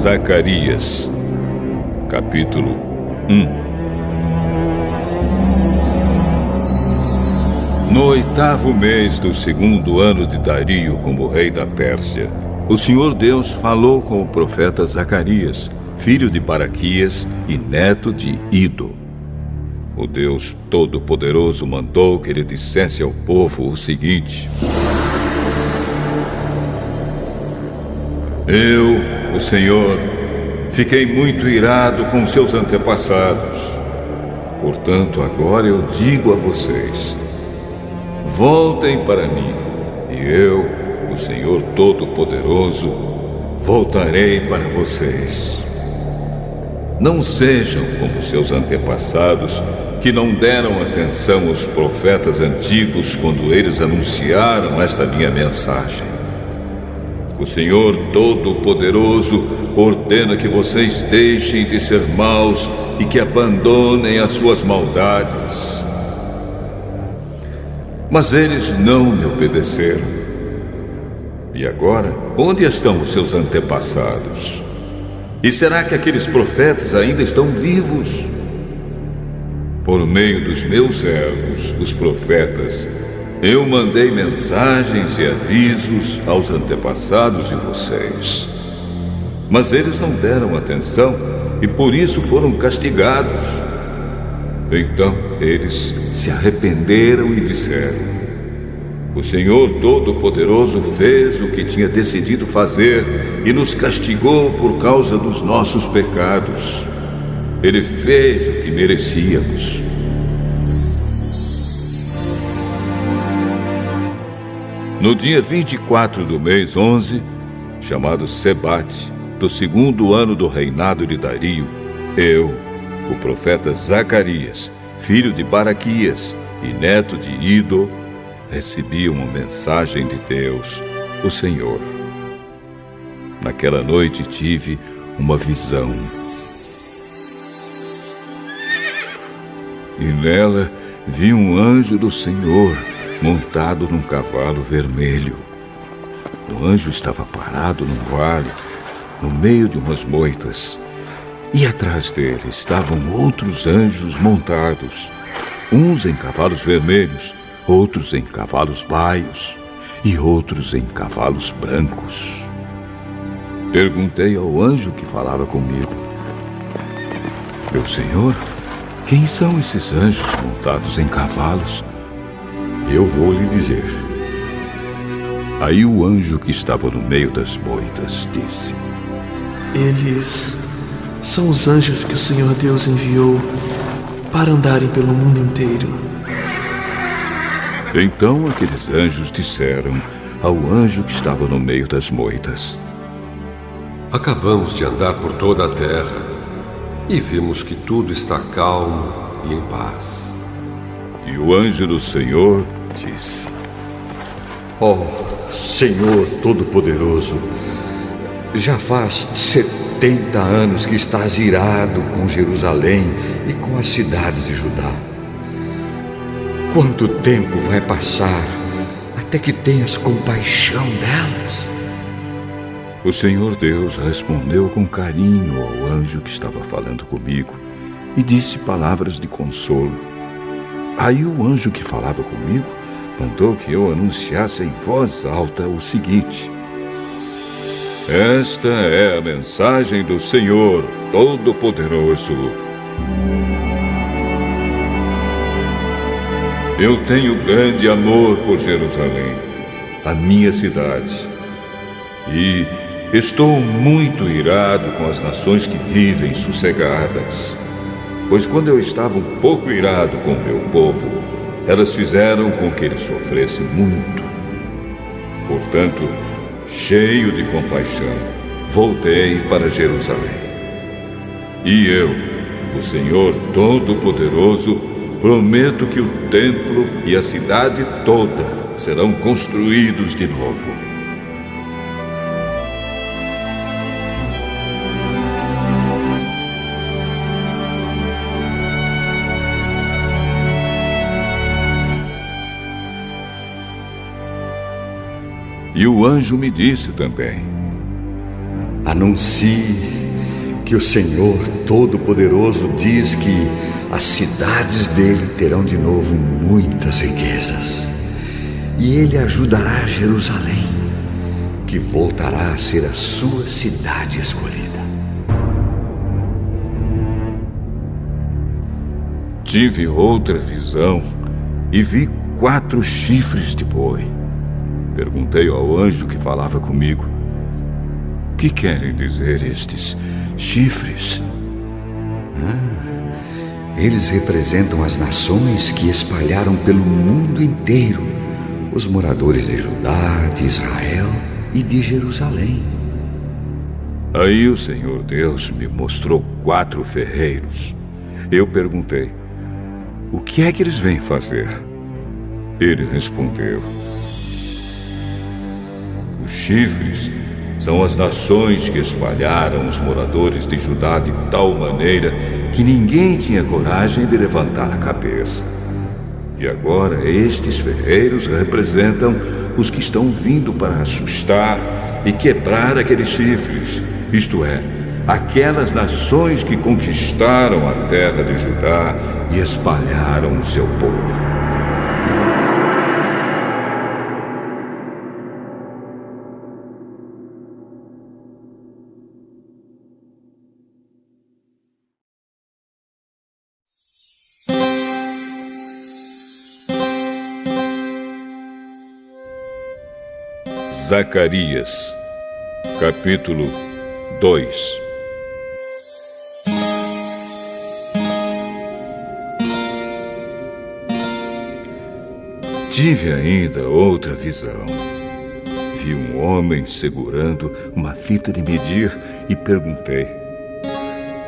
Zacarias, capítulo 1. No 8º mês do 2º ano de Dario como rei da Pérsia, o Senhor Deus falou com o profeta Zacarias, filho de Baraquias e neto de Ido. O Deus Todo-Poderoso mandou que ele dissesse ao povo o seguinte: Eu, o Senhor, fiquei muito irado com seus antepassados. Portanto, agora eu digo a vocês: voltem para mim, e eu, o Senhor Todo-Poderoso, voltarei para vocês. Não sejam como seus antepassados, que não deram atenção aos profetas antigos quando eles anunciaram esta minha mensagem. O Senhor Todo-Poderoso ordena que vocês deixem de ser maus e que abandonem as suas maldades. Mas eles não me obedeceram. E agora, onde estão os seus antepassados? E será que aqueles profetas ainda estão vivos? Por meio dos meus servos, os profetas, eu mandei mensagens e avisos aos antepassados de vocês. Mas eles não deram atenção e por isso foram castigados. Então eles se arrependeram e disseram: o Senhor Todo-Poderoso fez o que tinha decidido fazer e nos castigou por causa dos nossos pecados. Ele fez o que merecíamos. No dia 24 do mês 11, chamado Sebate, do 2º ano do reinado de Dario, eu, o profeta Zacarias, filho de Baraquias e neto de Ido, recebi uma mensagem de Deus, o Senhor. Naquela noite tive uma visão. E nela vi um anjo do Senhor montado num cavalo vermelho. O anjo estava parado num vale, no meio de umas moitas. E atrás dele estavam outros anjos montados, uns em cavalos vermelhos, outros em cavalos baios e outros em cavalos brancos. Perguntei ao anjo que falava comigo: meu senhor, quem são esses anjos montados em cavalos? Eu vou lhe dizer. Aí o anjo que estava no meio das moitas disse: eles são os anjos que o Senhor Deus enviou para andarem pelo mundo inteiro. Então aqueles anjos disseram ao anjo que estava no meio das moitas: acabamos de andar por toda a terra e vimos que tudo está calmo e em paz. E o anjo do Senhor disse: ó Senhor Todo-Poderoso, já faz 70 anos que estás irado com Jerusalém e com as cidades de Judá. Quanto tempo vai passar até que tenhas compaixão delas? O Senhor Deus respondeu com carinho ao anjo que estava falando comigo e disse palavras de consolo. Aí o anjo que falava comigo mandou que eu anunciasse em voz alta o seguinte: esta é a mensagem do Senhor Todo-Poderoso. Eu tenho grande amor por Jerusalém, a minha cidade, e estou muito irado com as nações que vivem sossegadas. Pois quando eu estava um pouco irado com o meu povo, elas fizeram com que ele sofresse muito. Portanto, cheio de compaixão, voltei para Jerusalém. E eu, o Senhor Todo-Poderoso, prometo que o templo e a cidade toda serão construídos de novo. E o anjo me disse também: anuncie que o Senhor Todo-Poderoso diz que as cidades dele terão de novo muitas riquezas. E ele ajudará Jerusalém, que voltará a ser a sua cidade escolhida. Tive outra visão e vi 4 chifres de boi. Perguntei ao anjo que falava comigo: o que querem dizer estes chifres? Eles representam as nações que espalharam pelo mundo inteiro, os moradores de Judá, de Israel e de Jerusalém. Aí o Senhor Deus me mostrou 4 ferreiros. Eu perguntei: o que é que eles vêm fazer? Ele respondeu: os chifres são as nações que espalharam os moradores de Judá de tal maneira que ninguém tinha coragem de levantar a cabeça. E agora estes ferreiros representam os que estão vindo para assustar e quebrar aqueles chifres, isto é, aquelas nações que conquistaram a terra de Judá e espalharam o seu povo. Zacarias, capítulo 2. Tive ainda outra visão. Vi um homem segurando uma fita de medir e perguntei: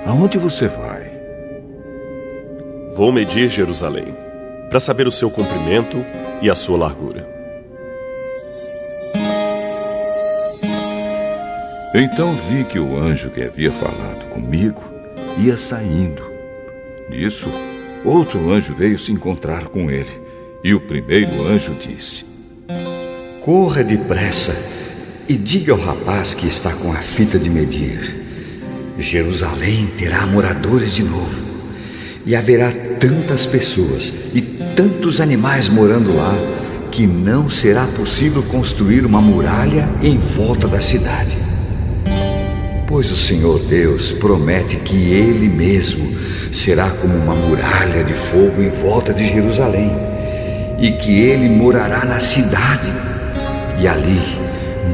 aonde você vai? Vou medir Jerusalém, para saber o seu comprimento e a sua largura. Então vi que o anjo que havia falado comigo ia saindo. Nisso, outro anjo veio se encontrar com ele. E o primeiro anjo disse: corra depressa e diga ao rapaz que está com a fita de medir: Jerusalém terá moradores de novo, e haverá tantas pessoas e tantos animais morando lá que não será possível construir uma muralha em volta da cidade. Pois o Senhor Deus promete que Ele mesmo será como uma muralha de fogo em volta de Jerusalém, e que Ele morará na cidade, e ali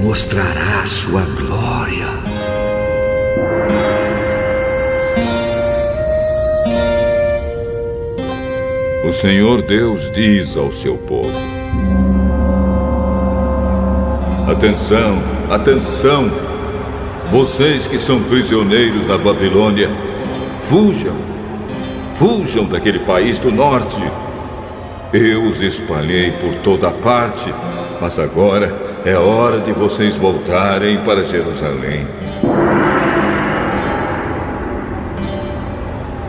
mostrará a sua glória. O Senhor Deus diz ao seu povo: atenção, atenção! Vocês que são prisioneiros na Babilônia, fujam! Fujam daquele país do norte! Eu os espalhei por toda parte, mas agora é hora de vocês voltarem para Jerusalém.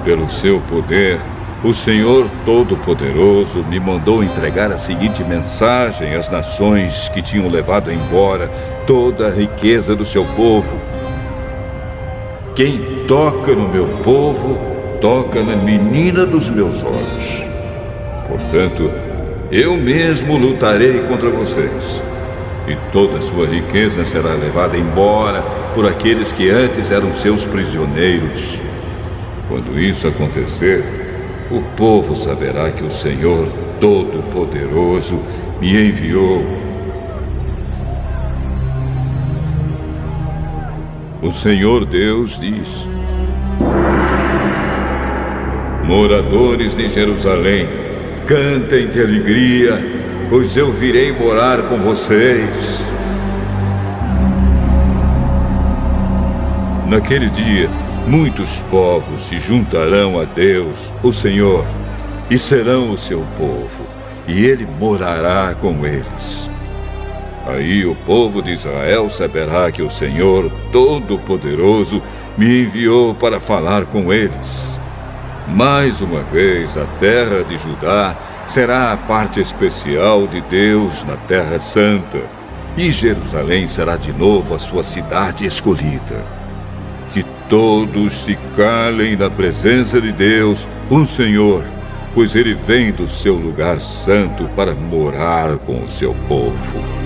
Pelo seu poder, o Senhor Todo-Poderoso me mandou entregar a seguinte mensagem às nações que tinham levado embora toda a riqueza do seu povo: quem toca no meu povo, toca na menina dos meus olhos. Portanto, eu mesmo lutarei contra vocês, e toda a sua riqueza será levada embora por aqueles que antes eram seus prisioneiros. Quando isso acontecer, o povo saberá que o Senhor Todo-Poderoso me enviou. O Senhor Deus diz: moradores de Jerusalém, cantem de alegria, pois eu virei morar com vocês. Naquele dia, muitos povos se juntarão a Deus, o Senhor, e serão o seu povo, e Ele morará com eles. Aí o povo de Israel saberá que o Senhor Todo-Poderoso me enviou para falar com eles. Mais uma vez, a terra de Judá será a parte especial de Deus na Terra Santa, e Jerusalém será de novo a sua cidade escolhida. que todos se calem na presença de Deus, o Senhor, pois ele vem do seu lugar santo para morar com o seu povo.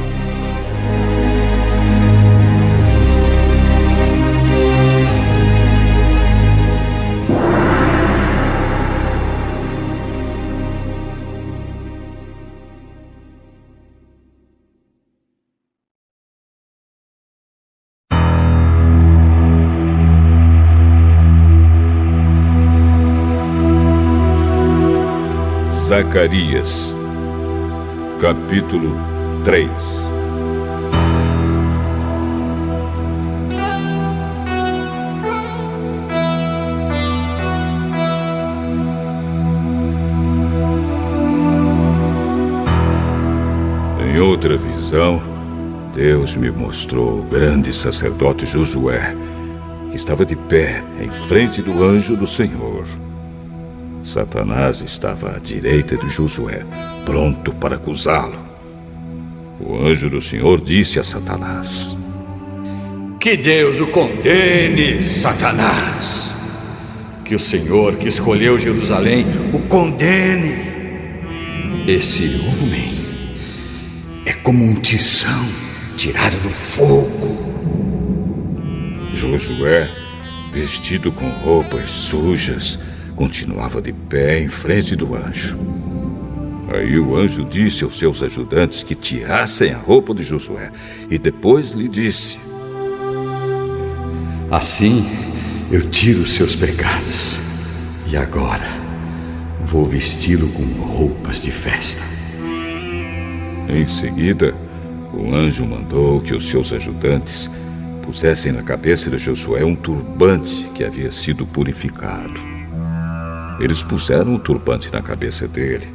Zacarias, capítulo 3. Em outra visão, Deus me mostrou o grande sacerdote Josué, que estava de pé em frente do anjo do Senhor. Satanás estava à direita de Josué, pronto para acusá-lo. O anjo do Senhor disse a Satanás: Que Deus o condene, Satanás! Que o Senhor que escolheu Jerusalém o condene! Esse homem é como um tição tirado do fogo. Josué, vestido com roupas sujas, continuava de pé em frente do anjo. Aí o anjo disse aos seus ajudantes que tirassem a roupa de Josué e depois lhe disse: Assim eu tiro os seus pecados e agora vou vesti-lo com roupas de festa. Em seguida, o anjo mandou que os seus ajudantes pusessem na cabeça de Josué um turbante que havia sido purificado. Eles puseram o turbante na cabeça dele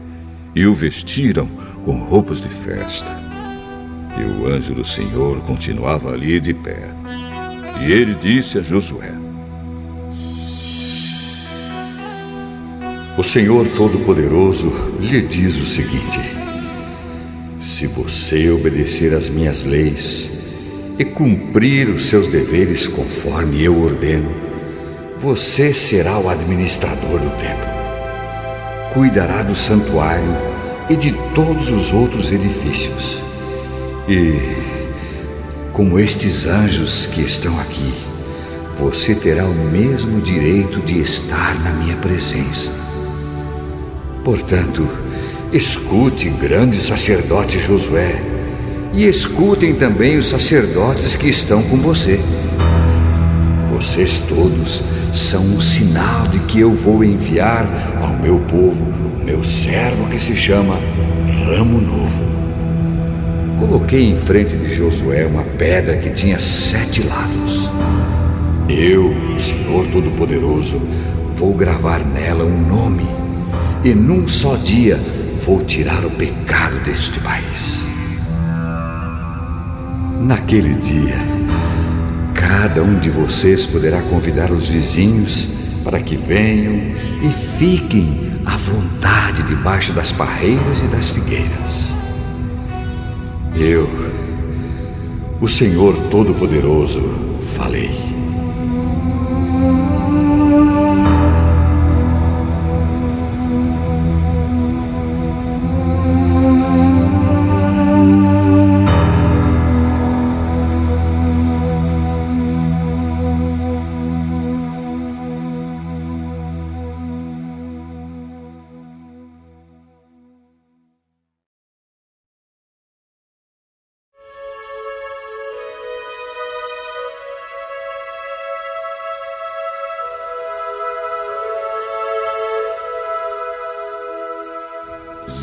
e o vestiram com roupas de festa. E o anjo do Senhor continuava ali de pé. E ele disse a Josué: O Senhor Todo-Poderoso lhe diz o seguinte: se você obedecer às minhas leis e cumprir os seus deveres conforme eu ordeno, você será o administrador do templo. Cuidará do santuário e de todos os outros edifícios. E, como estes anjos que estão aqui, você terá o mesmo direito de estar na minha presença. Portanto, escute, grande sacerdote Josué, e escutem também os sacerdotes que estão com você. Vocês todos são um sinal de que eu vou enviar ao meu povo o meu servo que se chama Ramo Novo. Coloquei em frente de Josué uma pedra que tinha 7 lados. Eu, o Senhor Todo-Poderoso, vou gravar nela um nome, e num só dia vou tirar o pecado deste país. Naquele dia, cada um de vocês poderá convidar os vizinhos para que venham e fiquem à vontade debaixo das parreiras e das figueiras. Eu, o Senhor Todo-Poderoso, falei.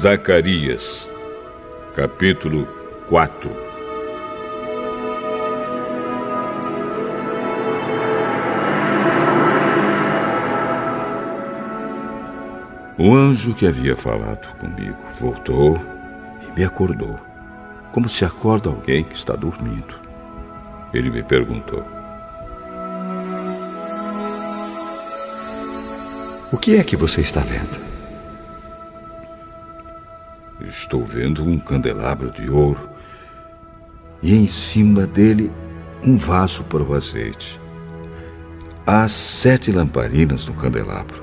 Zacarias, capítulo 4. O anjo que havia falado comigo voltou e me acordou, como se acorda alguém que está dormindo. Ele me perguntou: O que é que você está vendo? Estou vendo um candelabro de ouro e em cima dele um vaso para o azeite. Há 7 lamparinas no candelabro,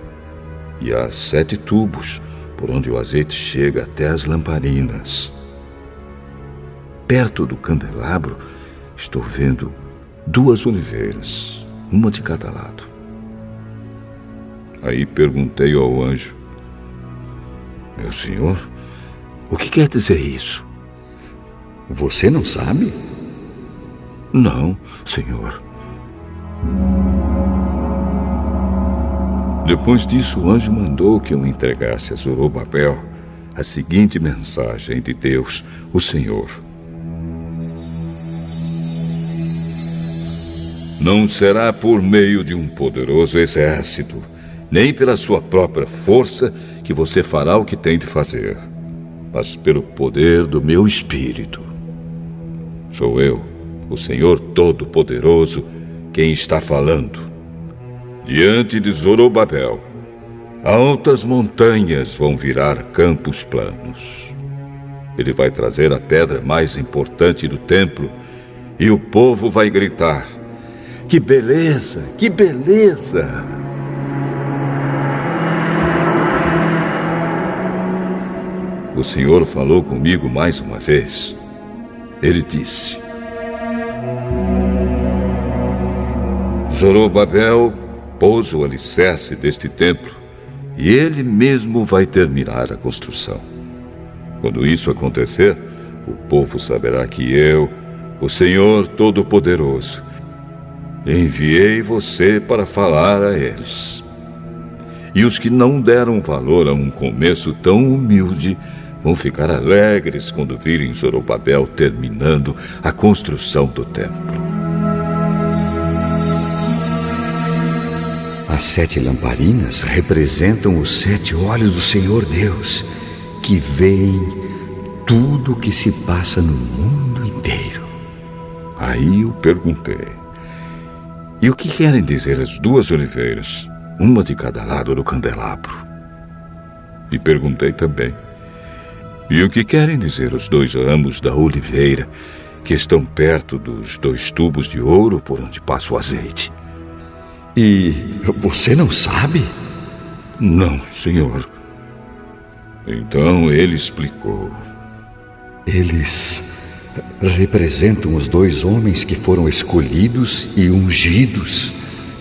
e há 7 tubos por onde o azeite chega até as lamparinas. Perto do candelabro estou vendo 2 oliveiras, uma de cada lado. Aí perguntei ao anjo: meu senhor, o que quer dizer isso? Você não sabe? Não, senhor. Depois disso, o anjo mandou que eu entregasse a Zorobabel a seguinte mensagem de Deus, o Senhor: não será por meio de um poderoso exército, nem pela sua própria força que você fará o que tem de fazer, mas pelo poder do meu Espírito. Sou eu, o Senhor Todo-Poderoso, quem está falando. Diante de Zorobabel, altas montanhas vão virar campos planos. Ele vai trazer a pedra mais importante do templo e o povo vai gritar: que beleza, que beleza! O Senhor falou comigo mais uma vez. Ele disse: Zorobabel pôs o alicerce deste templo e ele mesmo vai terminar a construção. Quando isso acontecer, o povo saberá que eu, o Senhor Todo-Poderoso, enviei você para falar a eles. E os que não deram valor a um começo tão humilde vão ficar alegres quando virem Zorobabel terminando a construção do templo. As 7 lamparinas representam os 7 olhos do Senhor Deus, que veem tudo o que se passa no mundo inteiro. Aí eu perguntei: e o que querem dizer as 2 oliveiras, uma de cada lado do candelabro? E perguntei também: e o que querem dizer os 2 ramos da oliveira que estão perto dos 2 tubos de ouro por onde passa o azeite? E você não sabe? Não, senhor. Então ele explicou: eles representam os 2 homens que foram escolhidos e ungidos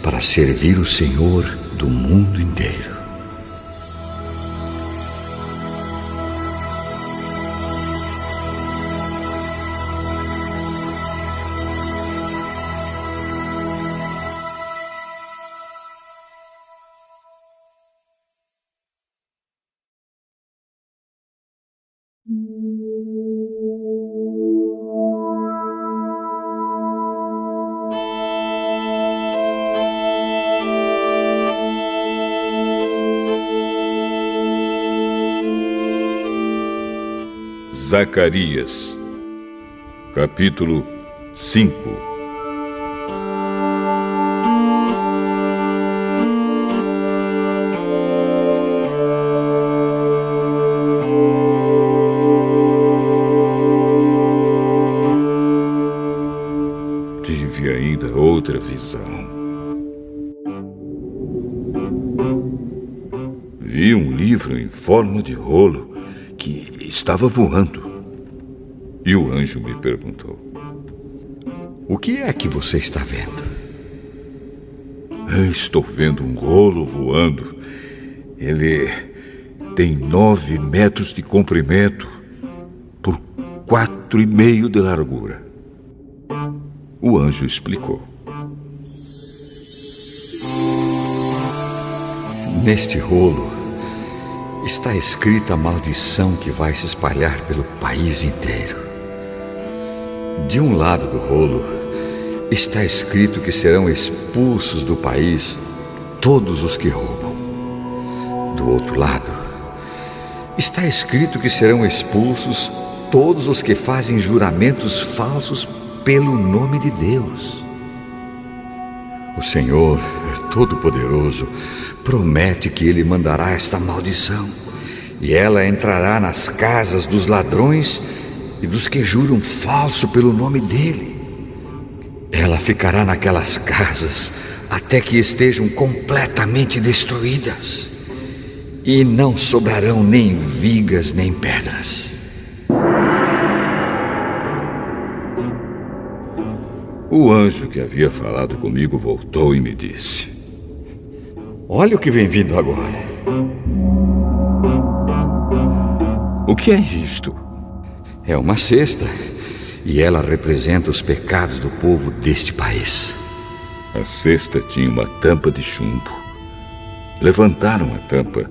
para servir o Senhor do mundo inteiro. Zacarias, capítulo 5. Tive ainda outra visão. Vi um livro em forma de rolo que estava voando. E o anjo me perguntou: o que é que você está vendo? Estou vendo um rolo voando. Ele tem 9 metros de comprimento por 4,5 de largura. O anjo explicou: neste rolo está escrita a maldição que vai se espalhar pelo país inteiro. De um lado do rolo está escrito que serão expulsos do país todos os que roubam. Do outro lado está escrito que serão expulsos todos os que fazem juramentos falsos pelo nome de Deus. O Senhor Todo-Poderoso promete que Ele mandará esta maldição, e ela entrará nas casas dos ladrões e dos que juram falso pelo nome dEle. Ela ficará naquelas casas até que estejam completamente destruídas, e não sobrarão nem vigas nem pedras. O anjo que havia falado comigo voltou e me disse: Olha o que vem vindo agora. O que é isto? É uma cesta, e ela representa os pecados do povo deste país. A cesta tinha uma tampa de chumbo. Levantaram a tampa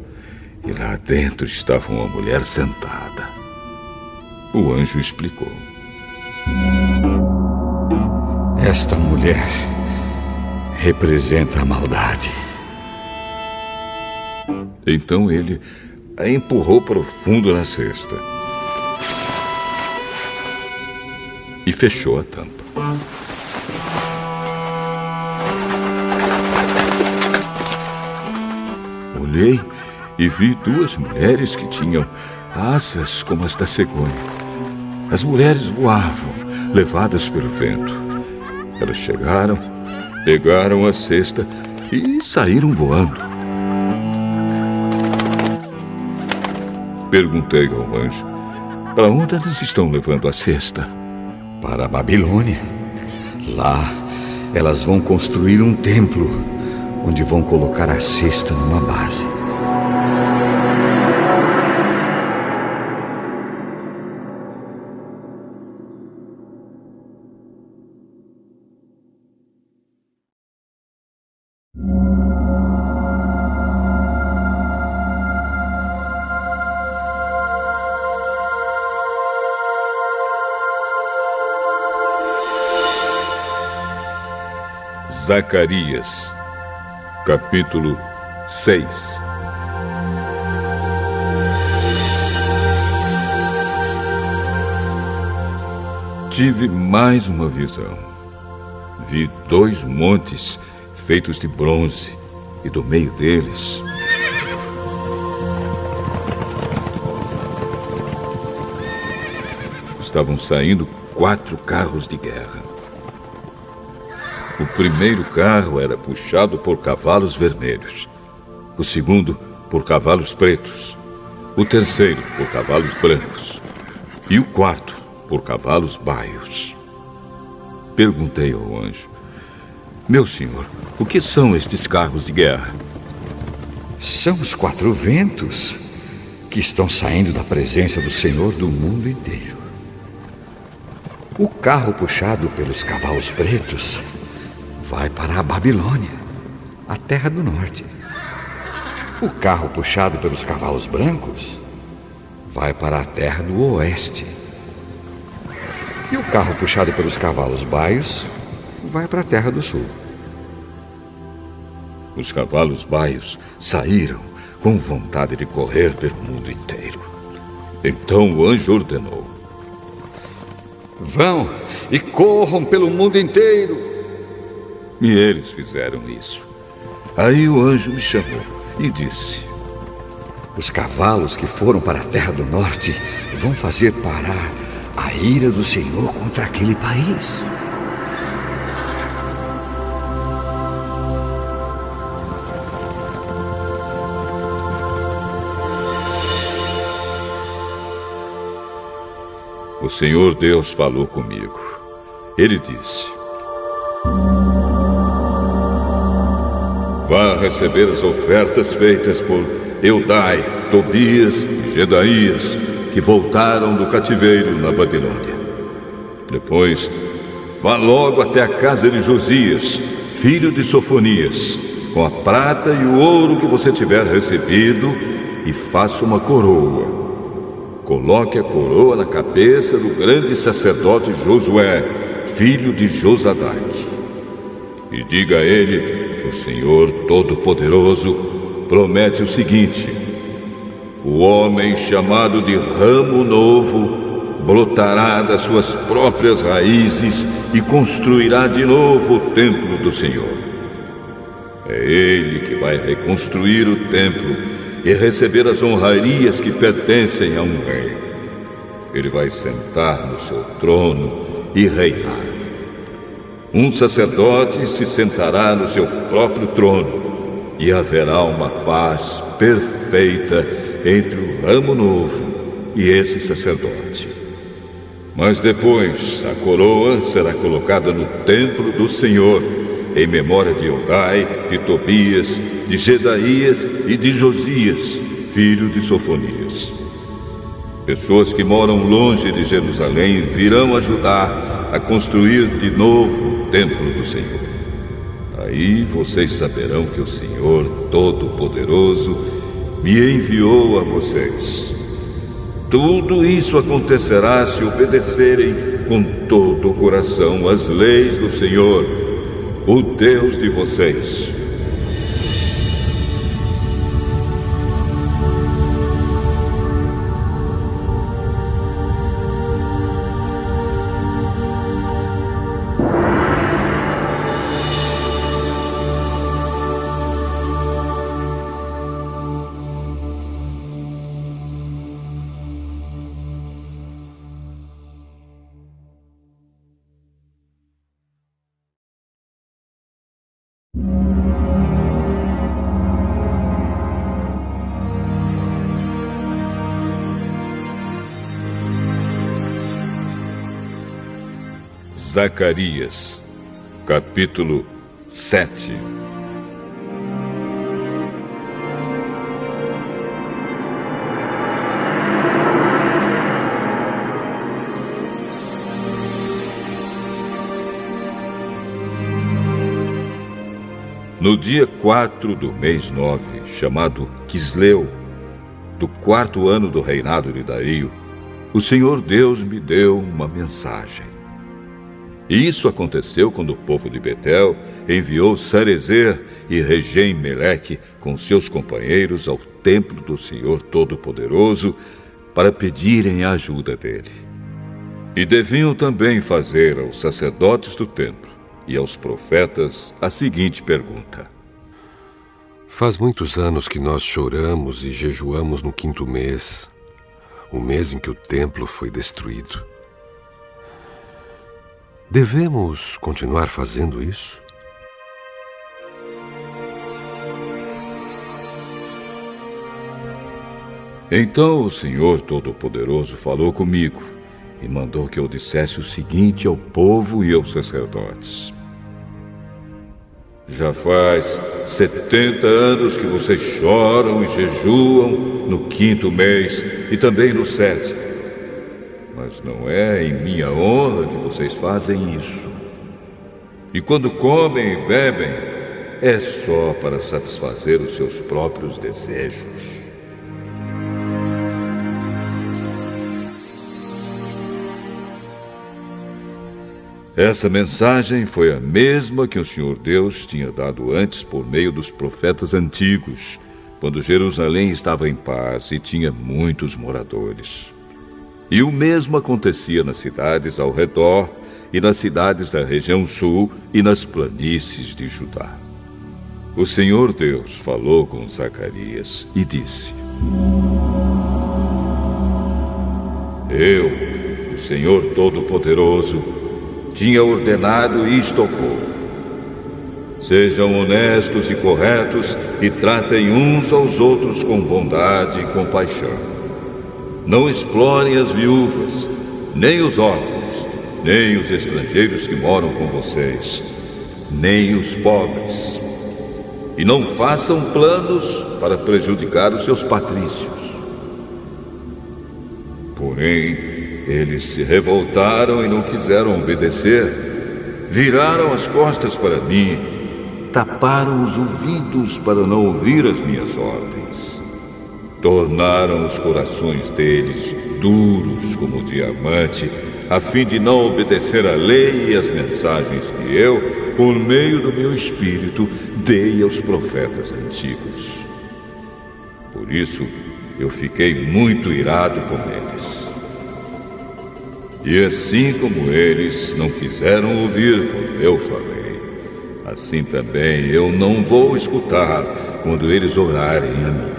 e lá dentro estava uma mulher sentada. O anjo explicou: Esta mulher representa a maldade. Então ele a empurrou para o fundo da cesta e fechou a tampa. Olhei e vi duas mulheres que tinham asas como as da cegonha. As mulheres voavam, levadas pelo vento. Elas chegaram, pegaram a cesta e saíram voando. Perguntei ao anjo: para onde eles estão levando a cesta? Para a Babilônia. Lá, elas vão construir um templo, onde vão colocar a cesta numa base. Zacarias, capítulo 6. Tive mais uma visão. Vi 2 montes feitos de bronze, e do meio deles estavam saindo 4 carros de guerra. O primeiro carro era puxado por cavalos vermelhos, o segundo por cavalos pretos, o terceiro por cavalos brancos e o quarto por cavalos baios. Perguntei ao anjo: meu senhor, o que são estes carros de guerra? São os 4 ventos que estão saindo da presença do Senhor do mundo inteiro. O carro puxado pelos cavalos pretos vai para a Babilônia, a terra do norte. O carro puxado pelos cavalos brancos vai para a terra do oeste. E o carro puxado pelos cavalos baios vai para a terra do sul. Os cavalos baios saíram com vontade de correr pelo mundo inteiro. Então o anjo ordenou: vão e corram pelo mundo inteiro. E eles fizeram isso. Aí o anjo me chamou e disse: os cavalos que foram para a terra do norte vão fazer parar a ira do Senhor contra aquele país. O Senhor Deus falou comigo. Ele disse: vá receber as ofertas feitas por Eudai, Tobias e Gedaías, que voltaram do cativeiro na Babilônia. Depois, vá logo até a casa de Josias, filho de Sofonias, com a prata e o ouro que você tiver recebido, e faça uma coroa. Coloque a coroa na cabeça do grande sacerdote Josué, filho de Josadaque. E diga a ele que o Senhor Todo-Poderoso promete o seguinte: o homem chamado de ramo novo brotará das suas próprias raízes e construirá de novo o templo do Senhor. É ele que vai reconstruir o templo e receber as honrarias que pertencem a um rei. Ele vai sentar no seu trono e reinar. Um sacerdote se sentará no seu próprio trono e haverá uma paz perfeita entre o ramo novo e esse sacerdote. Mas depois a coroa será colocada no templo do Senhor, em memória de Eldai, de Tobias, de Gedaías e de Josias, filho de Sofonias. Pessoas que moram longe de Jerusalém virão ajudar a construir de novo o templo do Senhor. Aí vocês saberão que o Senhor Todo-Poderoso me enviou a vocês. Tudo isso acontecerá se obedecerem com todo o coração às leis do Senhor, o Deus de vocês. Zacarias, capítulo 7. No dia 4 do mês 9, chamado Quisleu, do 4º ano do reinado de Dario, o Senhor Deus me deu uma mensagem. E isso aconteceu quando o povo de Betel enviou Sarezer e Regem-Meleque com seus companheiros ao templo do Senhor Todo-Poderoso para pedirem a ajuda dele. E deviam também fazer aos sacerdotes do templo e aos profetas a seguinte pergunta: Faz muitos anos que nós choramos e jejuamos no 5º mês, o mês em que o templo foi destruído. Devemos continuar fazendo isso? Então o Senhor Todo-Poderoso falou comigo e mandou que eu dissesse o seguinte ao povo e aos sacerdotes: Já faz 70 anos que vocês choram e jejuam no 5º mês e também no 7º. Mas não é em minha honra que vocês fazem isso. E quando comem e bebem, é só para satisfazer os seus próprios desejos. Essa mensagem foi a mesma que o Senhor Deus tinha dado antes por meio dos profetas antigos, quando Jerusalém estava em paz e tinha muitos moradores. E o mesmo acontecia nas cidades ao redor e nas cidades da região sul e nas planícies de Judá. O Senhor Deus falou com Zacarias e disse: Eu, o Senhor Todo-Poderoso, tinha ordenado isto ao povo: Sejam honestos e corretos e tratem uns aos outros com bondade e compaixão. Não explorem as viúvas, nem os órfãos, nem os estrangeiros que moram com vocês, nem os pobres. E não façam planos para prejudicar os seus patrícios. Porém, eles se revoltaram e não quiseram obedecer. Viraram as costas para mim, taparam os ouvidos para não ouvir as minhas ordens. Tornaram os corações deles duros como diamante, a fim de não obedecer à lei e às mensagens que eu, por meio do meu espírito, dei aos profetas antigos. Por isso, eu fiquei muito irado com eles. E assim como eles não quiseram ouvir quando eu falei, assim também eu não vou escutar quando eles orarem a mim.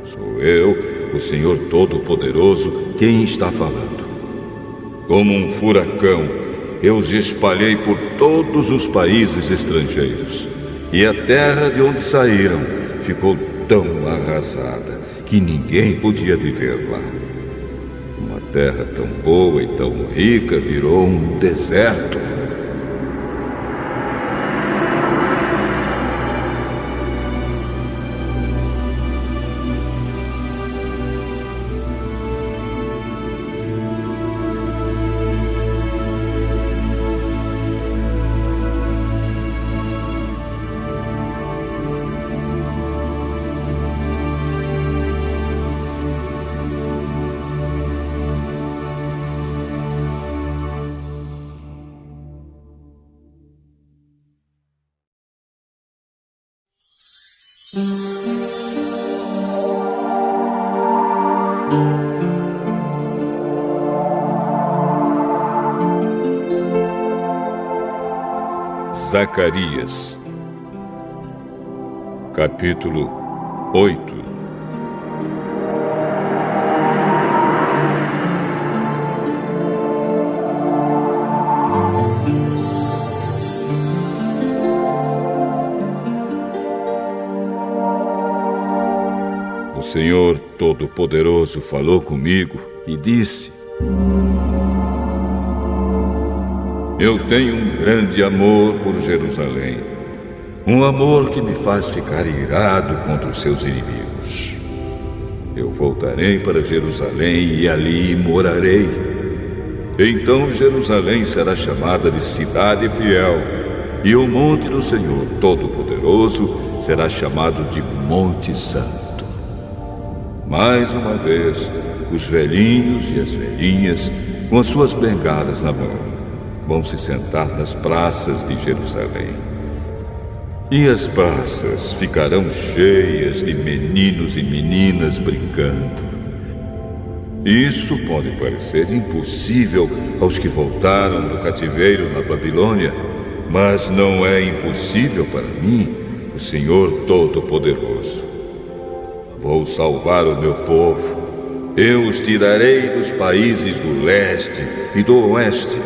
Sou eu, o Senhor Todo-Poderoso, quem está falando. Como um furacão, eu os espalhei por todos os países estrangeiros. E a terra de onde saíram ficou tão arrasada que ninguém podia viver lá. Uma terra tão boa e tão rica virou um deserto. Zacarias, capítulo 8. O Senhor Todo-Poderoso falou comigo e disse: Eu tenho um grande amor por Jerusalém, um amor que me faz ficar irado contra os seus inimigos. Eu voltarei para Jerusalém e ali morarei. Então Jerusalém será chamada de cidade fiel, e o monte do Senhor Todo-Poderoso será chamado de Monte Santo. Mais uma vez, os velhinhos e as velhinhas, com as suas bengalas na mão, vão se sentar nas praças de Jerusalém. E as praças ficarão cheias de meninos e meninas brincando. Isso pode parecer impossível aos que voltaram do cativeiro na Babilônia, mas não é impossível para mim, o Senhor Todo-Poderoso. Vou salvar o meu povo. Eu os tirarei dos países do leste e do oeste,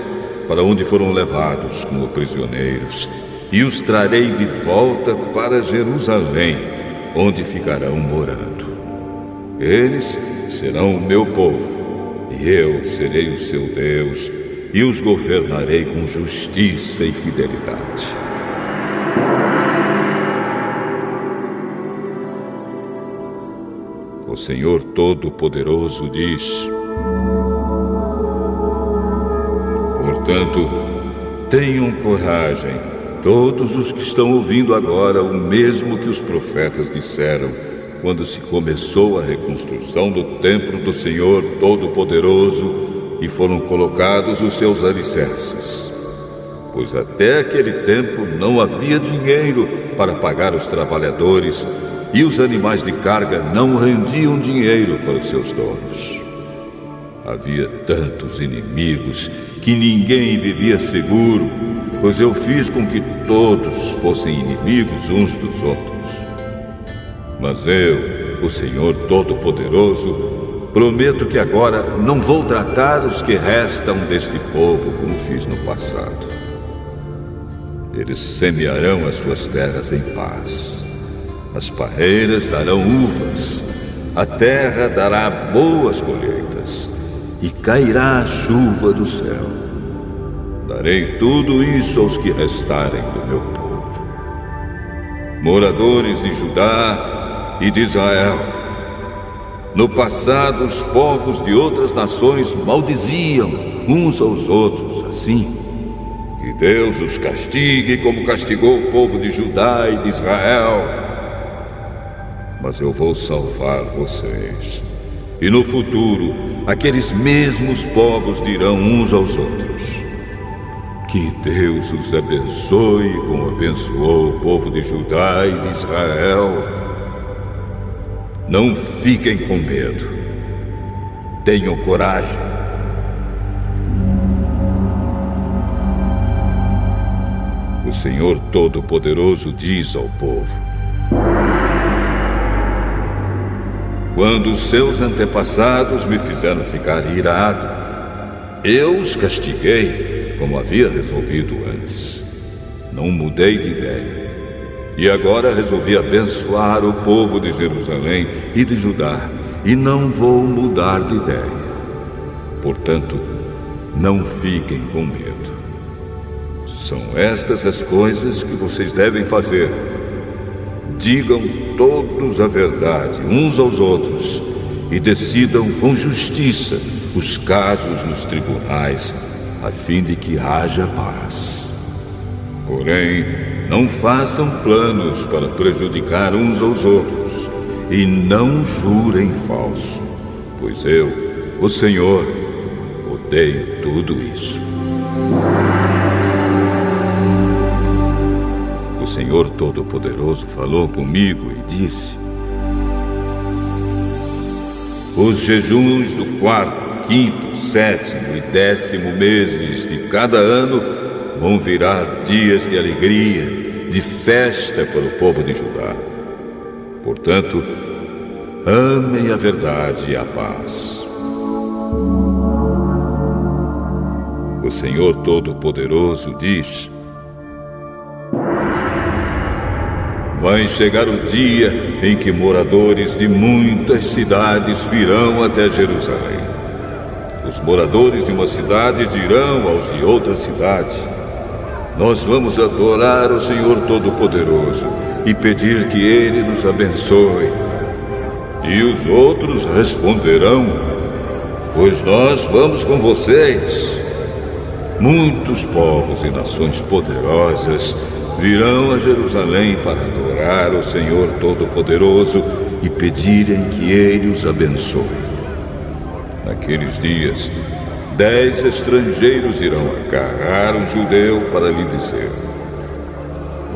para onde foram levados como prisioneiros, e os trarei de volta para Jerusalém, onde ficarão morando. Eles serão o meu povo, e eu serei o seu Deus, e os governarei com justiça e fidelidade. O Senhor Todo-Poderoso diz: Portanto, tenham coragem, todos os que estão ouvindo agora o mesmo que os profetas disseram quando se começou a reconstrução do templo do Senhor Todo-Poderoso e foram colocados os seus alicerces. Pois até aquele tempo não havia dinheiro para pagar os trabalhadores e os animais de carga não rendiam dinheiro para os seus donos. Havia tantos inimigos que ninguém vivia seguro, pois eu fiz com que todos fossem inimigos uns dos outros. Mas eu, o Senhor Todo-Poderoso, prometo que agora não vou tratar os que restam deste povo como fiz no passado. Eles semearão as suas terras em paz. As parreiras darão uvas, a terra dará boas colheitas, e cairá a chuva do céu. Darei tudo isso aos que restarem do meu povo. Moradores de Judá e de Israel, no passado os povos de outras nações maldiziam uns aos outros assim. Que Deus os castigue como castigou o povo de Judá e de Israel. Mas eu vou salvar vocês. E no futuro, aqueles mesmos povos dirão uns aos outros: que Deus os abençoe como abençoou o povo de Judá e de Israel. Não fiquem com medo. Tenham coragem. O Senhor Todo-Poderoso diz ao povo: quando os seus antepassados me fizeram ficar irado, eu os castiguei, como havia resolvido antes. Não mudei de ideia. E agora resolvi abençoar o povo de Jerusalém e de Judá, e não vou mudar de ideia. Portanto, não fiquem com medo. São estas as coisas que vocês devem fazer. Digam todos a verdade uns aos outros e decidam com justiça os casos nos tribunais, a fim de que haja paz. Porém, não façam planos para prejudicar uns aos outros e não jurem falso, pois eu, o Senhor, odeio tudo isso. O Senhor Todo-Poderoso falou comigo e disse: os jejuns do 4º, 5º, 7º e 10º meses de cada ano vão virar dias de alegria, de festa para o povo de Judá. Portanto, amem a verdade e a paz. O Senhor Todo-Poderoso diz: vai chegar o dia em que moradores de muitas cidades virão até Jerusalém. Os moradores de uma cidade dirão aos de outra cidade: nós vamos adorar o Senhor Todo-Poderoso e pedir que Ele nos abençoe. E os outros responderão: pois nós vamos com vocês. Muitos povos e nações poderosas virão a Jerusalém para adorar o Senhor Todo-Poderoso e pedirem que Ele os abençoe. Naqueles dias, 10 estrangeiros irão agarrar um judeu para lhe dizer: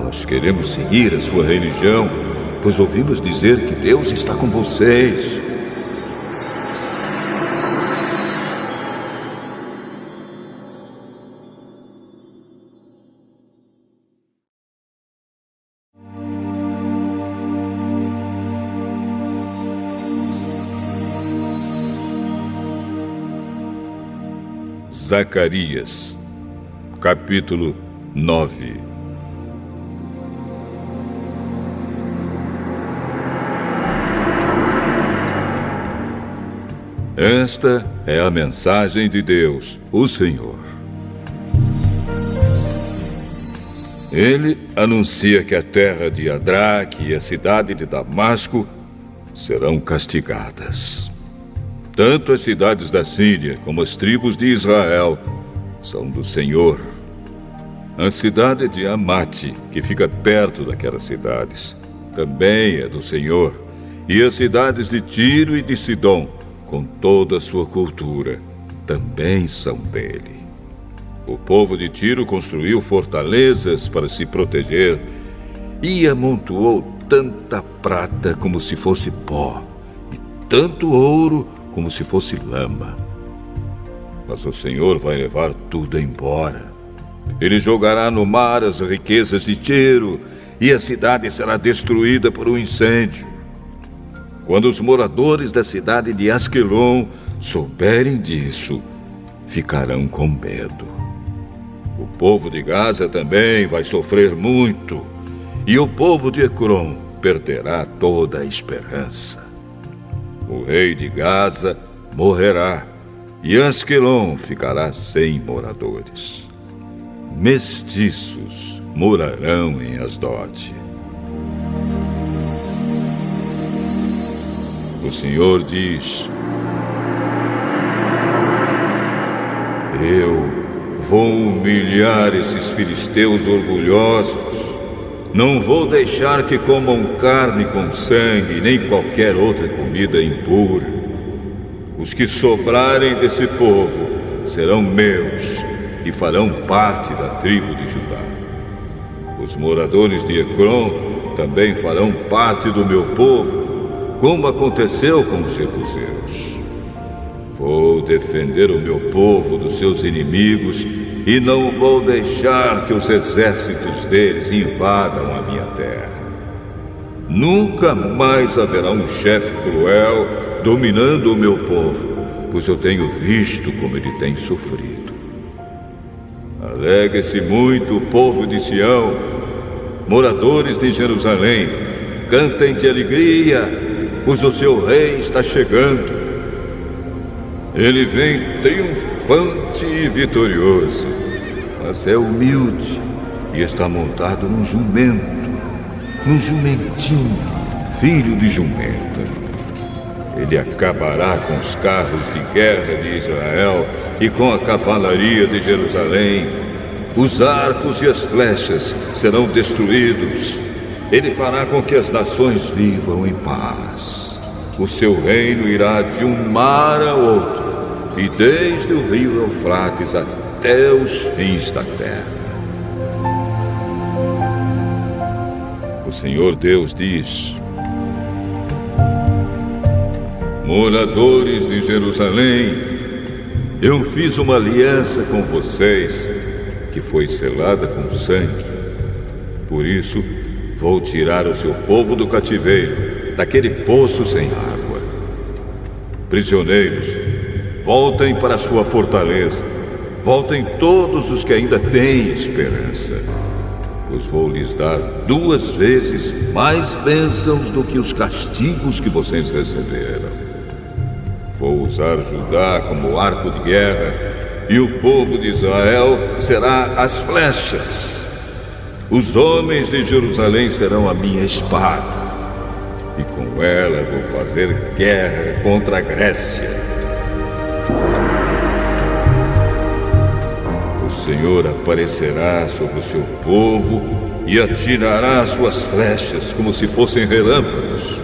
nós queremos seguir a sua religião, pois ouvimos dizer que Deus está com vocês. Zacarias, capítulo 9. Esta é a mensagem de Deus, o Senhor. Ele anuncia que a terra de Adraque e a cidade de Damasco serão castigadas. Tanto as cidades da Síria como as tribos de Israel são do Senhor. A cidade de Amate, que fica perto daquelas cidades, também é do Senhor. E as cidades de Tiro e de Sidom, com toda a sua cultura, também são dele. O povo de Tiro construiu fortalezas para se proteger e amontoou tanta prata como se fosse pó, e tanto ouro como se fosse lama. Mas o Senhor vai levar tudo embora. Ele jogará no mar as riquezas de Tiro, e a cidade será destruída por um incêndio. Quando os moradores da cidade de Asquelon souberem disso, ficarão com medo. O povo de Gaza também vai sofrer muito, e o povo de Ecrom perderá toda a esperança. O rei de Gaza morrerá, e Asquelon ficará sem moradores. Mestiços morarão em Asdod. O Senhor diz: eu vou humilhar esses filisteus orgulhosos. Não vou deixar que comam carne com sangue, nem qualquer outra comida impura. Os que sobrarem desse povo serão meus e farão parte da tribo de Judá. Os moradores de Ecrom também farão parte do meu povo, como aconteceu com os jebuseus. Vou defender o meu povo dos seus inimigos e não vou deixar que os exércitos deles invadam a minha terra. Nunca mais haverá um chefe cruel dominando o meu povo, pois eu tenho visto como ele tem sofrido. Alegre-se muito o povo de Sião, moradores de Jerusalém, cantem de alegria, pois o seu rei está chegando. Ele vem triunfante e vitorioso, mas é humilde e está montado num jumentinho, filho de jumenta. Ele acabará com os carros de guerra de Israel e com a cavalaria de Jerusalém. Os arcos e as flechas serão destruídos. Ele fará com que as nações vivam em paz. O seu reino irá de um mar a outro, e desde o rio Eufrates até os fins da terra. O Senhor Deus diz: moradores de Jerusalém, eu fiz uma aliança com vocês, que foi selada com sangue. Por isso, vou tirar o seu povo do cativeiro, daquele poço sem água. Prisioneiros, voltem para sua fortaleza. Voltem todos os que ainda têm esperança, pois vou lhes dar 2 vezes mais bênçãos do que os castigos que vocês receberam. Vou usar Judá como arco de guerra, e o povo de Israel será as flechas. Os homens de Jerusalém serão a minha espada, e com ela vou fazer guerra contra a Grécia. O Senhor aparecerá sobre o seu povo e atirará suas flechas como se fossem relâmpagos.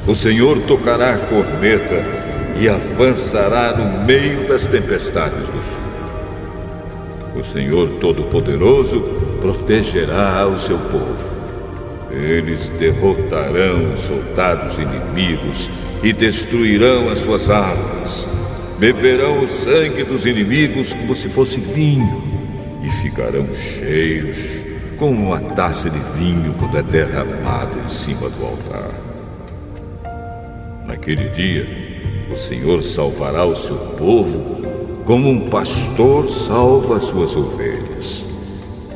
O Senhor tocará a corneta e avançará no meio das tempestades do sul. O Senhor Todo-Poderoso protegerá o seu povo. Eles derrotarão os soldados inimigos e destruirão as suas armas. Beberão o sangue dos inimigos como se fosse vinho e ficarão cheios, como uma taça de vinho quando é derramado em cima do altar. Naquele dia, o Senhor salvará o seu povo como um pastor salva as suas ovelhas.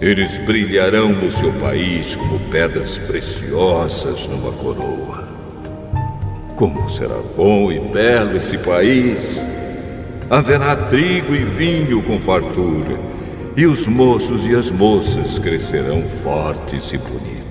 Eles brilharão no seu país como pedras preciosas numa coroa. Como será bom e belo esse país! Haverá trigo e vinho com fartura, e os moços e as moças crescerão fortes e bonitos.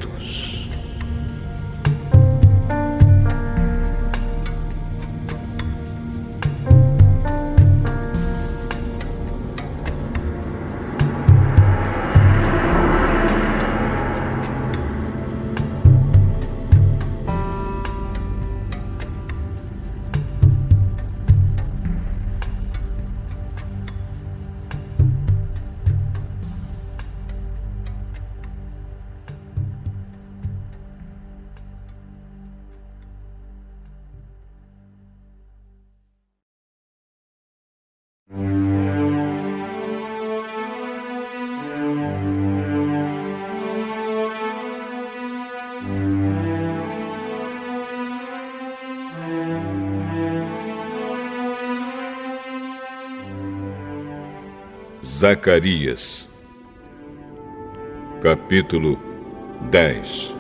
Zacarias, capítulo 10.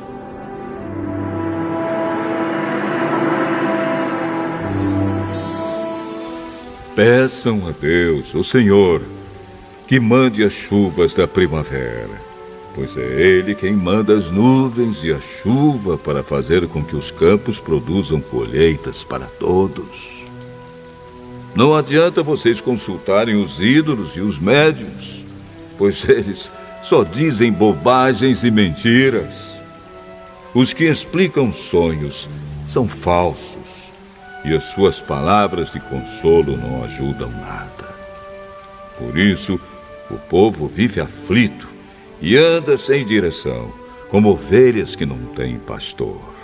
Peçam a Deus, o Senhor, que mande as chuvas da primavera, pois é Ele quem manda as nuvens e a chuva para fazer com que os campos produzam colheitas para todos. Não adianta vocês consultarem os ídolos e os médiuns, pois eles só dizem bobagens e mentiras. Os que explicam sonhos são falsos, e as suas palavras de consolo não ajudam nada. Por isso, o povo vive aflito e anda sem direção, como ovelhas que não têm pastor.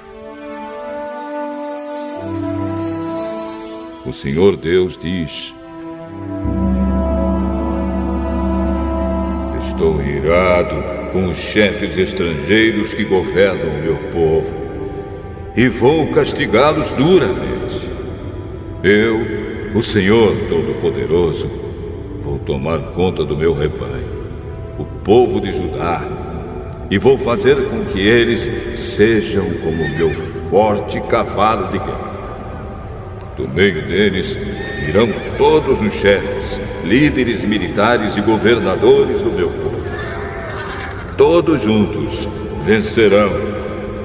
O Senhor Deus diz: estou irado com os chefes estrangeiros que governam o meu povo e vou castigá-los duramente. Eu, o Senhor Todo-Poderoso, vou tomar conta do meu rebanho, o povo de Judá, e vou fazer com que eles sejam como o meu forte cavalo de guerra. Do meio deles irão todos os chefes, líderes militares e governadores do meu povo. Todos juntos vencerão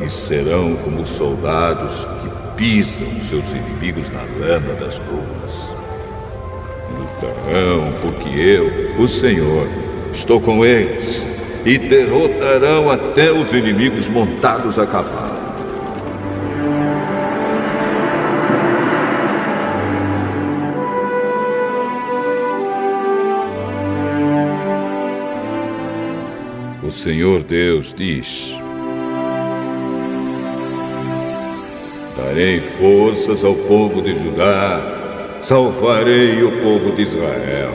e serão como soldados que pisam seus inimigos na lama das ruas. Lutarão porque eu, o Senhor, estou com eles, e derrotarão até os inimigos montados a cavalo. O Senhor Deus diz: darei forças ao povo de Judá, salvarei o povo de Israel.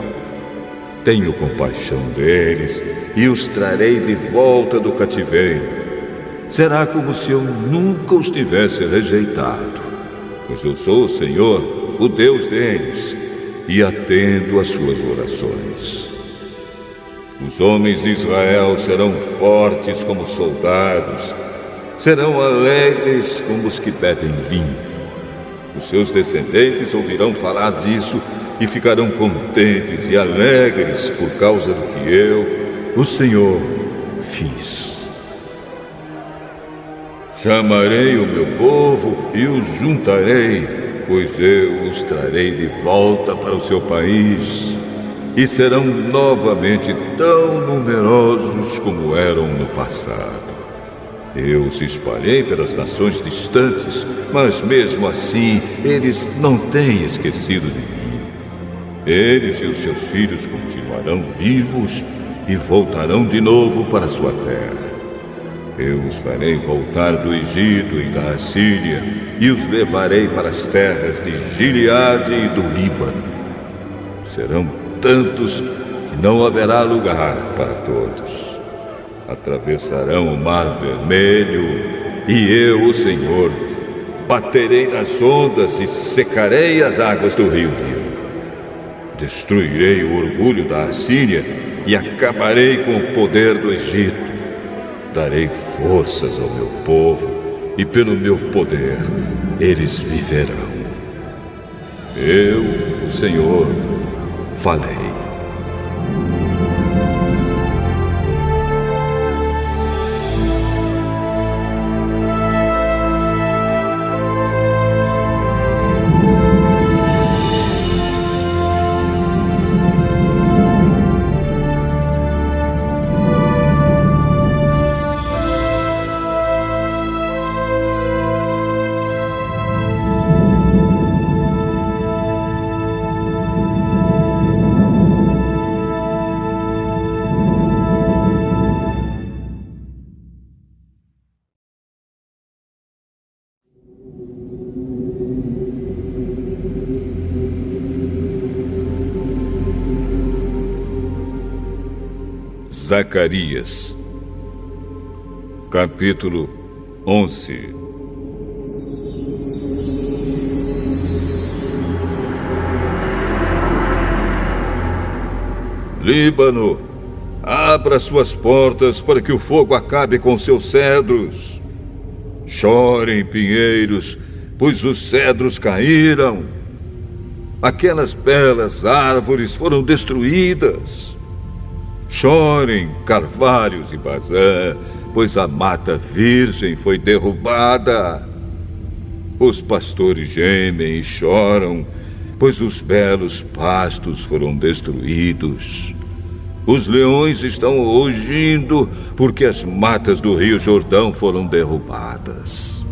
Tenho compaixão deles e os trarei de volta do cativeiro. Será como se eu nunca os tivesse rejeitado, pois eu sou o Senhor, o Deus deles, e atendo às suas orações. Os homens de Israel serão fortes como soldados, serão alegres como os que bebem vinho. Os seus descendentes ouvirão falar disso e ficarão contentes e alegres por causa do que eu, o Senhor, fiz. Chamarei o meu povo e os juntarei, pois eu os trarei de volta para o seu país, e serão novamente tão numerosos como eram no passado. Eu os espalhei pelas nações distantes, mas mesmo assim eles não têm esquecido de mim. Eles e os seus filhos continuarão vivos e voltarão de novo para sua terra. Eu os farei voltar do Egito e da Assíria e os levarei para as terras de Gileade e do Líbano. Serão tantos que não haverá lugar para todos. Atravessarão o Mar Vermelho e eu, o Senhor, baterei nas ondas e secarei as águas do rio Nilo. Destruirei o orgulho da Assíria e acabarei com o poder do Egito. Darei forças ao meu povo e pelo meu poder eles viverão. Eu, o Senhor, falei. Zacarias, capítulo 11. Líbano, abra suas portas para que o fogo acabe com seus cedros. Chorem, pinheiros, pois os cedros caíram. Aquelas belas árvores foram destruídas. Chorem, carvalhos e Bazã, pois a mata virgem foi derrubada. Os pastores gemem e choram, pois os belos pastos foram destruídos. Os leões estão rugindo, porque as matas do Rio Jordão foram derrubadas.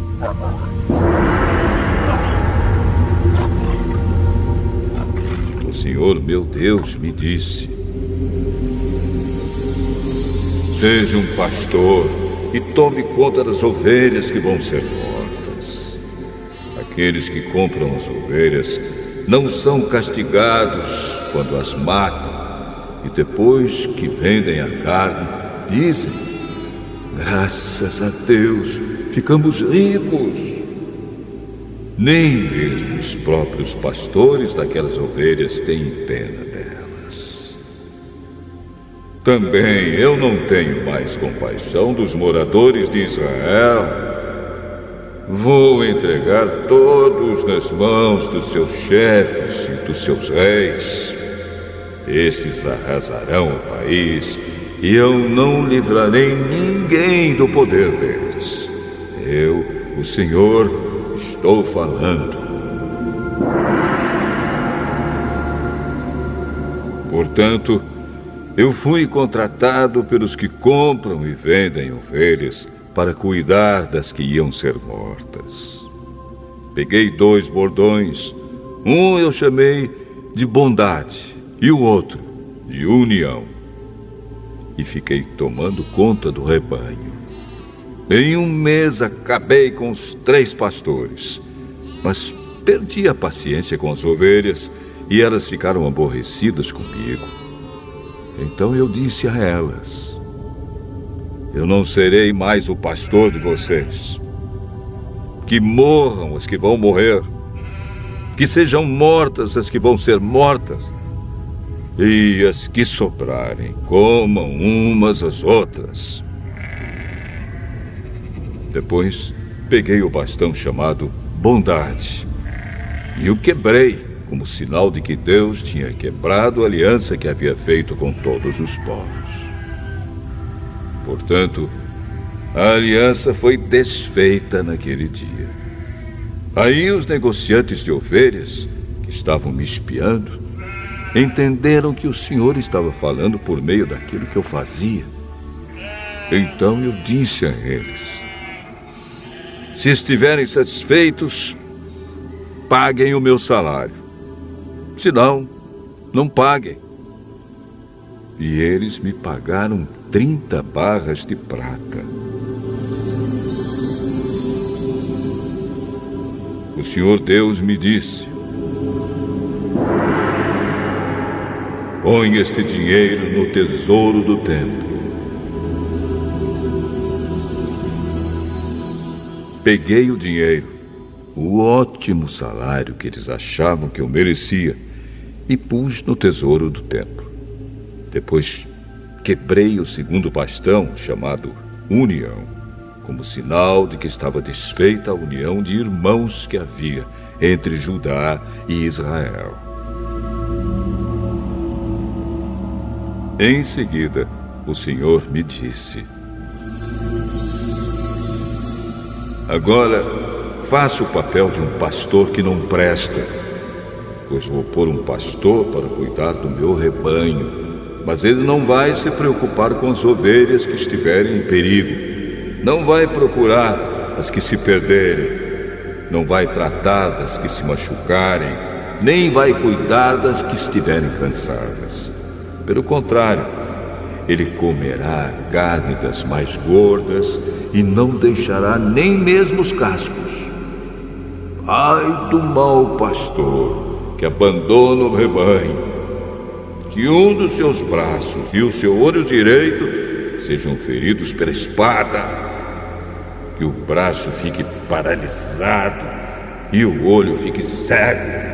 O Senhor, meu Deus, me disse: seja um pastor e tome conta das ovelhas que vão ser mortas. Aqueles que compram as ovelhas não são castigados quando as matam, e depois que vendem a carne, dizem: graças a Deus, ficamos ricos. Nem mesmo os próprios pastores daquelas ovelhas têm pena delas. Também eu não tenho mais compaixão dos moradores de Israel. Vou entregar todos nas mãos dos seus chefes e dos seus reis. Esses arrasarão o país e eu não livrarei ninguém do poder deles. Eu, o Senhor, estou falando. Portanto, eu fui contratado pelos que compram e vendem ovelhas para cuidar das que iam ser mortas. Peguei 2 bordões. Um eu chamei de bondade e o outro de união. E fiquei tomando conta do rebanho. Em 1 mês acabei com os 3 pastores, mas perdi a paciência com as ovelhas e elas ficaram aborrecidas comigo. Então eu disse a elas: eu não serei mais o pastor de vocês. Que morram as que vão morrer. Que sejam mortas as que vão ser mortas. E as que sobrarem, comam umas às outras. Depois, peguei o bastão chamado bondade e o quebrei, como sinal de que Deus tinha quebrado a aliança que havia feito com todos os povos. Portanto, a aliança foi desfeita naquele dia. Aí os negociantes de ovelhas, que estavam me espiando, entenderam que o Senhor estava falando por meio daquilo que eu fazia. Então eu disse a eles: se estiverem satisfeitos, paguem o meu salário. Se não, não paguem. E eles me pagaram 30 barras de prata. O Senhor Deus me disse: põe este dinheiro no tesouro do templo. Peguei o dinheiro, o ótimo salário que eles achavam que eu merecia, e pus no tesouro do templo. Depois quebrei o 2º bastão, chamado união, como sinal de que estava desfeita a união de irmãos que havia entre Judá e Israel. Em seguida, o Senhor me disse: agora, faça o papel de um pastor que não presta, pois vou pôr um pastor para cuidar do meu rebanho, mas ele não vai se preocupar com as ovelhas que estiverem em perigo, não vai procurar as que se perderem, não vai tratar das que se machucarem, nem vai cuidar das que estiverem cansadas. Pelo contrário, ele comerá a carne das mais gordas e não deixará nem mesmo os cascos. Ai do mau pastor que abandona o rebanho. Que um dos seus braços e o seu olho direito sejam feridos pela espada. Que o braço fique paralisado e o olho fique cego.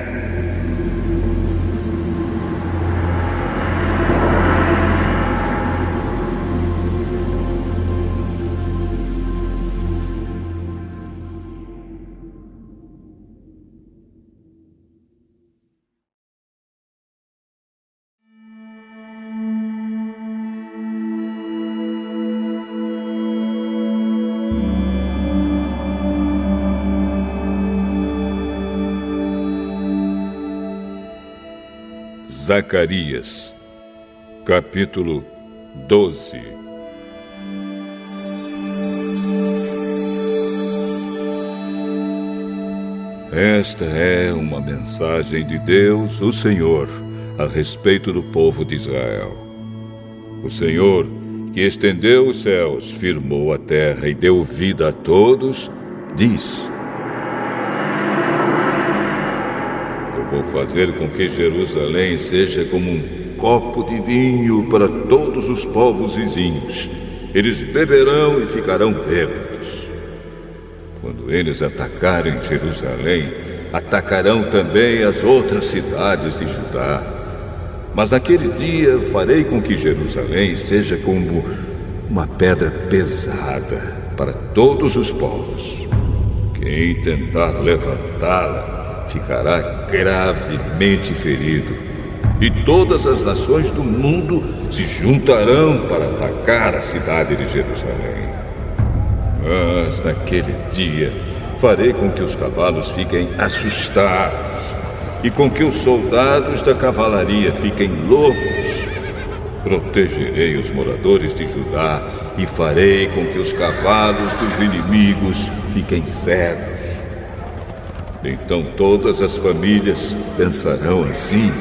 Zacarias, capítulo 12. Esta é uma mensagem de Deus, o Senhor, a respeito do povo de Israel. O Senhor, que estendeu os céus, firmou a terra e deu vida a todos, diz: vou fazer com que Jerusalém seja como um copo de vinho para todos os povos vizinhos. Eles beberão e ficarão bêbados. Quando eles atacarem Jerusalém, atacarão também as outras cidades de Judá. Mas naquele dia farei com que Jerusalém seja como uma pedra pesada para todos os povos. Quem tentar levantá-la ficará gravemente ferido, e todas as nações do mundo se juntarão para atacar a cidade de Jerusalém. Mas naquele dia farei com que os cavalos fiquem assustados e com que os soldados da cavalaria fiquem loucos. Protegerei os moradores de Judá e farei com que os cavalos dos inimigos fiquem cegos. Então todas as famílias pensarão assim: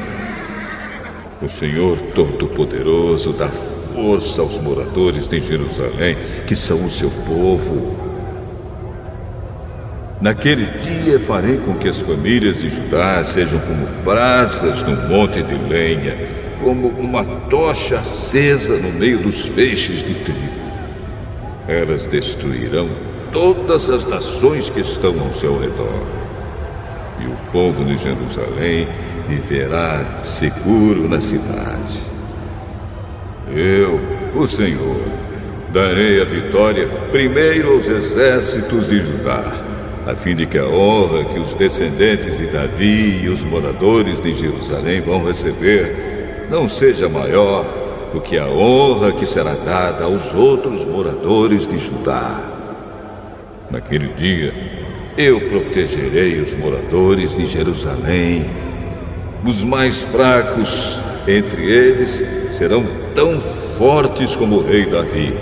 o Senhor Todo-Poderoso dá força aos moradores de Jerusalém, que são o seu povo. Naquele dia farei com que as famílias de Judá sejam como brasas num monte de lenha, como uma tocha acesa no meio dos feixes de trigo. Elas destruirão todas as nações que estão ao seu redor. E o povo de Jerusalém viverá seguro na cidade. Eu, o Senhor, darei a vitória primeiro aos exércitos de Judá, a fim de que a honra que os descendentes de Davi e os moradores de Jerusalém vão receber não seja maior do que a honra que será dada aos outros moradores de Judá. Naquele dia, eu protegerei os moradores de Jerusalém. Os mais fracos entre eles serão tão fortes como o rei Davi,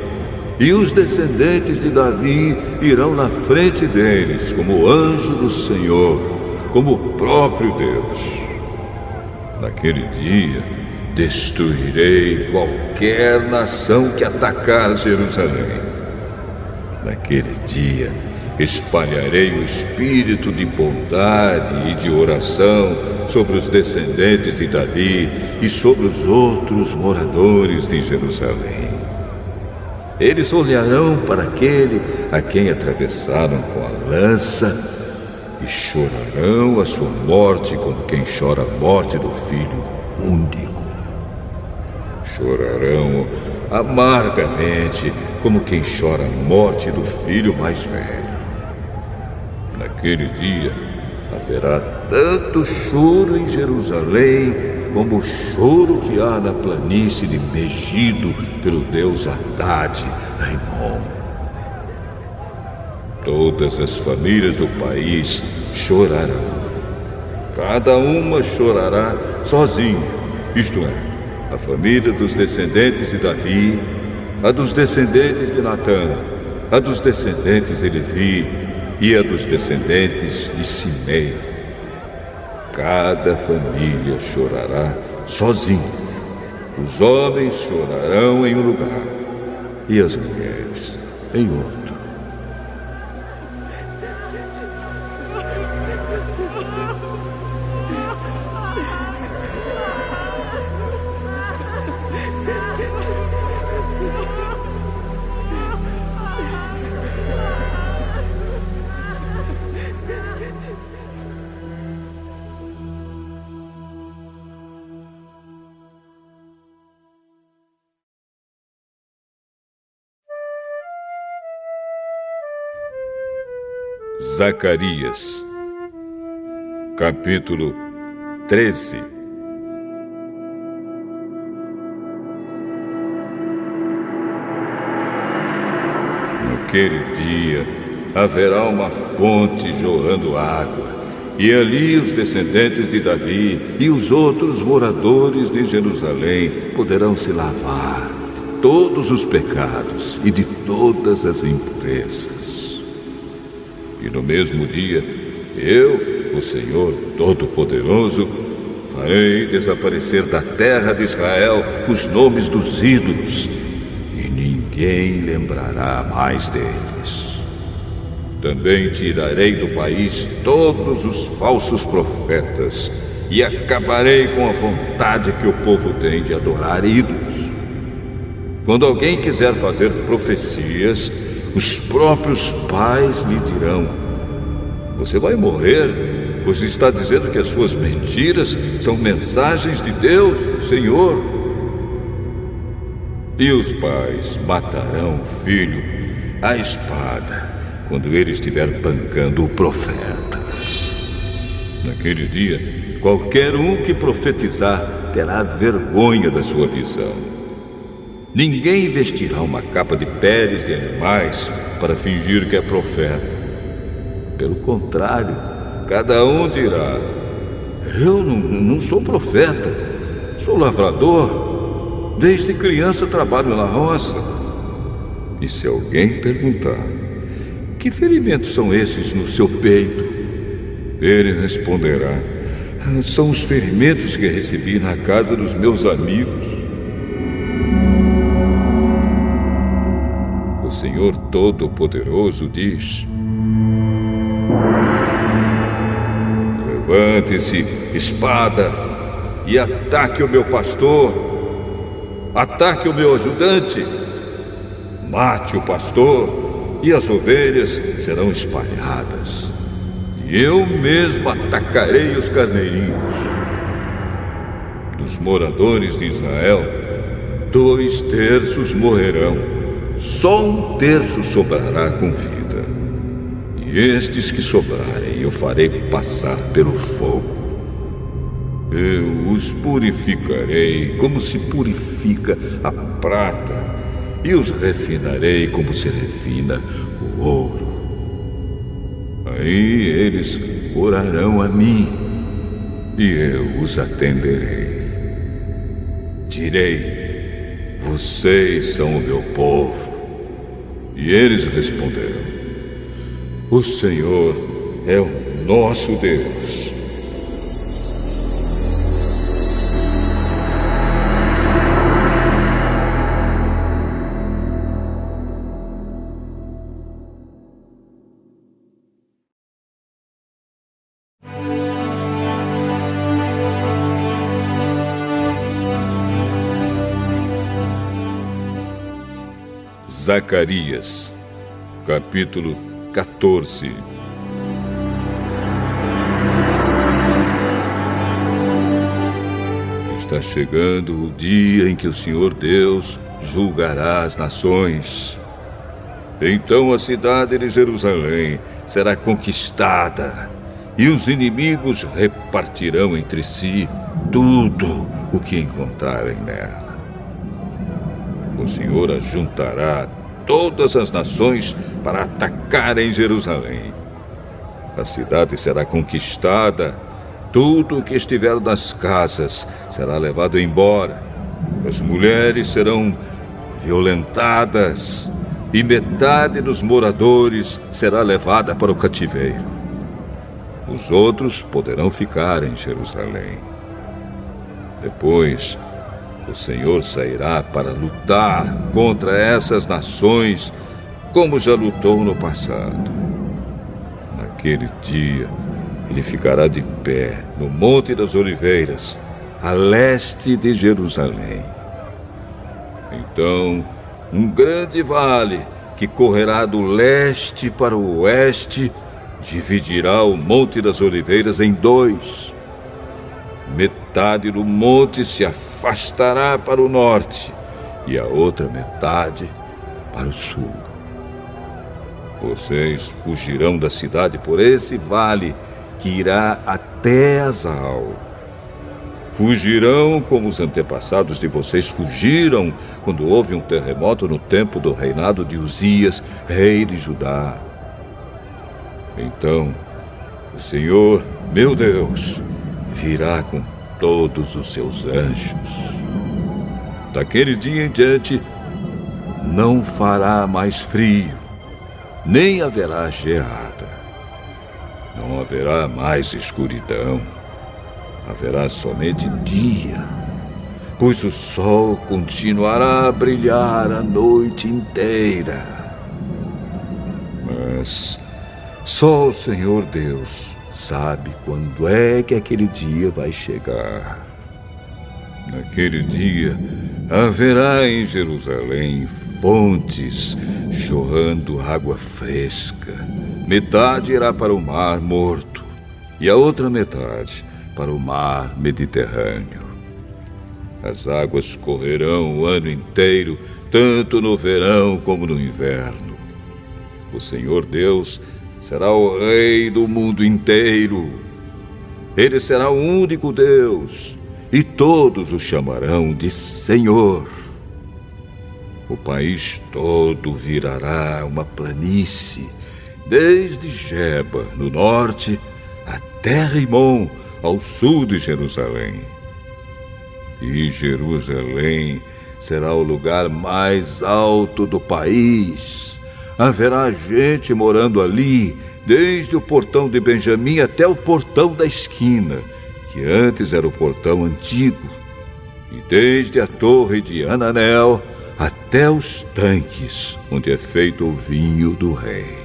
e os descendentes de Davi irão na frente deles como anjo do Senhor, como o próprio Deus. Naquele dia, destruirei qualquer nação que atacar Jerusalém. Naquele dia, espalharei o espírito de bondade e de oração sobre os descendentes de Davi e sobre os outros moradores de Jerusalém. Eles olharão para aquele a quem atravessaram com a lança e chorarão a sua morte como quem chora a morte do filho único. Chorarão amargamente como quem chora a morte do filho mais velho. Naquele dia haverá tanto choro em Jerusalém como o choro que há na planície de Megido pelo deus Haddad, Rimon. Todas as famílias do país chorarão. Cada uma chorará sozinha, isto é, a família dos descendentes de Davi, a dos descendentes de Natã, a dos descendentes de Levi e a dos descendentes de Simei. Cada família chorará sozinha. Os homens chorarão em um lugar e as mulheres em outro. Zacarias, capítulo 13. Naquele dia haverá uma fonte jorrando água, e ali os descendentes de Davi e os outros moradores de Jerusalém poderão se lavar de todos os pecados e de todas as impurezas. E no mesmo dia, eu, o Senhor Todo-Poderoso, farei desaparecer da terra de Israel os nomes dos ídolos, e ninguém lembrará mais deles. Também tirarei do país todos os falsos profetas, e acabarei com a vontade que o povo tem de adorar ídolos. Quando alguém quiser fazer profecias, os próprios pais lhe dirão: você vai morrer pois está dizendo que as suas mentiras são mensagens de Deus, Senhor. E os pais matarão o filho à espada quando ele estiver bancando o profeta. Naquele dia, qualquer um que profetizar terá vergonha da sua visão. Ninguém vestirá uma capa de peles de animais para fingir que é profeta. Pelo contrário, cada um dirá: eu não sou profeta, sou lavrador. Desde criança trabalho na roça. E se alguém perguntar: que ferimentos são esses no seu peito? Ele responderá: são os ferimentos que recebi na casa dos meus amigos. O Senhor Todo-Poderoso diz: levante-se, espada, e ataque o meu pastor. Ataque o meu ajudante. Mate o pastor, e as ovelhas serão espalhadas. E eu mesmo atacarei os carneirinhos. Dos moradores de Israel, 2/3 morrerão. Só 1/3 sobrará com vida. E estes que sobrarem eu farei passar pelo fogo. Eu os purificarei como se purifica a prata, e os refinarei como se refina o ouro. Aí eles orarão a mim, e eu os atenderei. Direi: vocês são o meu povo. E eles responderão: o Senhor é o nosso Deus. Zacarias, capítulo 14. Está chegando o dia em que o Senhor Deus julgará as nações. Então a cidade de Jerusalém será conquistada, e os inimigos repartirão entre si tudo o que encontrarem nela. O Senhor ajuntará todas as nações para atacarem Jerusalém. A cidade será conquistada, tudo o que estiver nas casas será levado embora. As mulheres serão violentadas, e metade dos moradores será levada para o cativeiro. Os outros poderão ficar em Jerusalém. Depois, o Senhor sairá para lutar contra essas nações, como já lutou no passado. Naquele dia, ele ficará de pé no Monte das Oliveiras, a leste de Jerusalém. Então, um grande vale que correrá do leste para o oeste dividirá o Monte das Oliveiras em 2. Metade do monte se afastará para o norte e a outra metade para o sul. Vocês fugirão da cidade por esse vale que irá até Azal. Fugirão como os antepassados de vocês fugiram quando houve um terremoto no tempo do reinado de Uzias, rei de Judá. Então, o Senhor, meu Deus, virá com todos os seus anjos. Daquele dia em diante, não fará mais frio, nem haverá geada. Não haverá mais escuridão. Haverá somente dia, pois o sol continuará a brilhar a noite inteira. Mas só o Senhor Deus sabe quando é que aquele dia vai chegar. Naquele dia, haverá em Jerusalém fontes jorrando água fresca. Metade irá para o mar morto e a outra metade para o mar Mediterrâneo. As águas correrão o ano inteiro, tanto no verão como no inverno. O Senhor Deus será o Rei do mundo inteiro. Ele será o único Deus, e todos o chamarão de Senhor. O país todo virará uma planície, desde Geba, no norte, até Rimon, ao sul de Jerusalém. E Jerusalém será o lugar mais alto do país. Haverá gente morando ali, desde o portão de Benjamim até o portão da esquina, que antes era o portão antigo, e desde a torre de Ananel até os tanques, onde é feito o vinho do rei.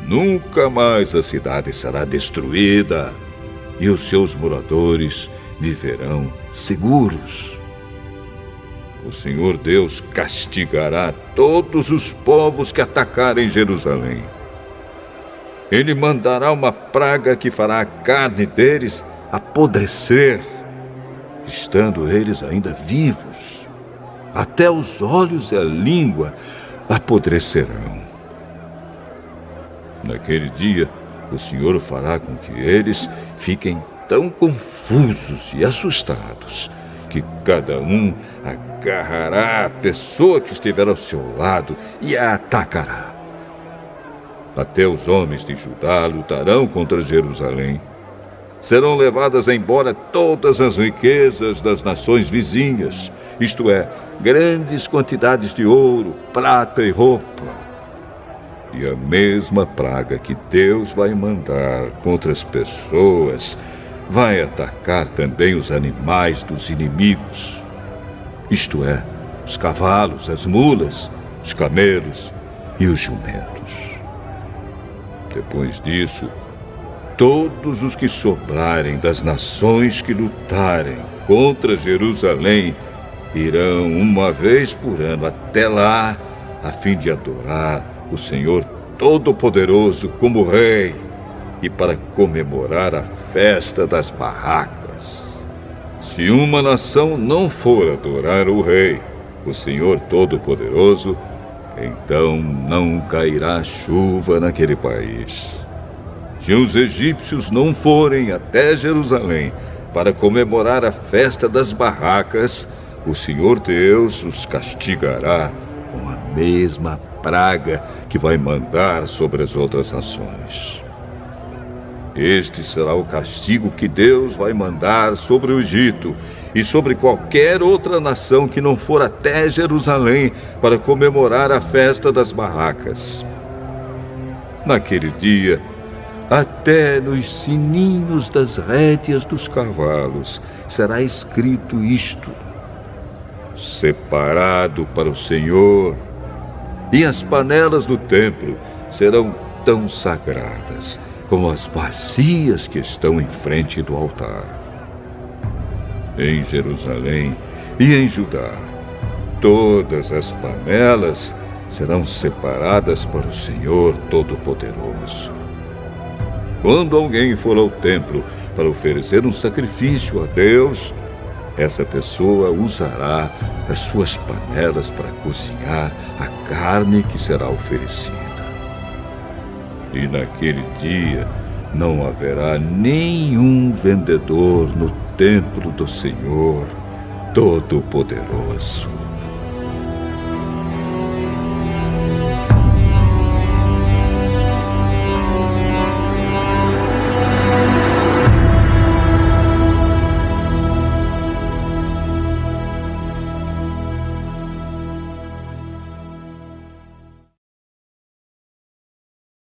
Nunca mais a cidade será destruída, e os seus moradores viverão seguros. O Senhor Deus castigará todos os povos que atacarem Jerusalém. Ele mandará uma praga que fará a carne deles apodrecer, estando eles ainda vivos. Até os olhos e a língua apodrecerão. Naquele dia, o Senhor fará com que eles fiquem tão confusos e assustados que cada um agarrará a pessoa que estiver ao seu lado e a atacará. Até os homens de Judá lutarão contra Jerusalém. Serão levadas embora todas as riquezas das nações vizinhas, isto é, grandes quantidades de ouro, prata e roupa. E a mesma praga que Deus vai mandar contra as pessoas vai atacar também os animais dos inimigos, isto é, os cavalos, as mulas, os camelos e os jumentos. Depois disso, todos os que sobrarem das nações que lutarem contra Jerusalém irão uma vez por ano até lá, a fim de adorar o Senhor Todo-Poderoso como Rei e para comemorar a festa das barracas. Se uma nação não for adorar o Rei, o Senhor Todo-Poderoso, então não cairá chuva naquele país. Se os egípcios não forem até Jerusalém para comemorar a festa das barracas, o Senhor Deus os castigará com a mesma praga que vai mandar sobre as outras nações. Este será o castigo que Deus vai mandar sobre o Egito e sobre qualquer outra nação que não for até Jerusalém para comemorar a festa das barracas. Naquele dia, até nos sininhos das rédeas dos cavalos será escrito isto: separado para o Senhor, e as panelas do templo serão tão sagradas como as bacias que estão em frente do altar. Em Jerusalém e em Judá, todas as panelas serão separadas para o Senhor Todo-Poderoso. Quando alguém for ao templo para oferecer um sacrifício a Deus, essa pessoa usará as suas panelas para cozinhar a carne que será oferecida. E naquele dia não haverá nenhum vendedor no templo do Senhor Todo-Poderoso.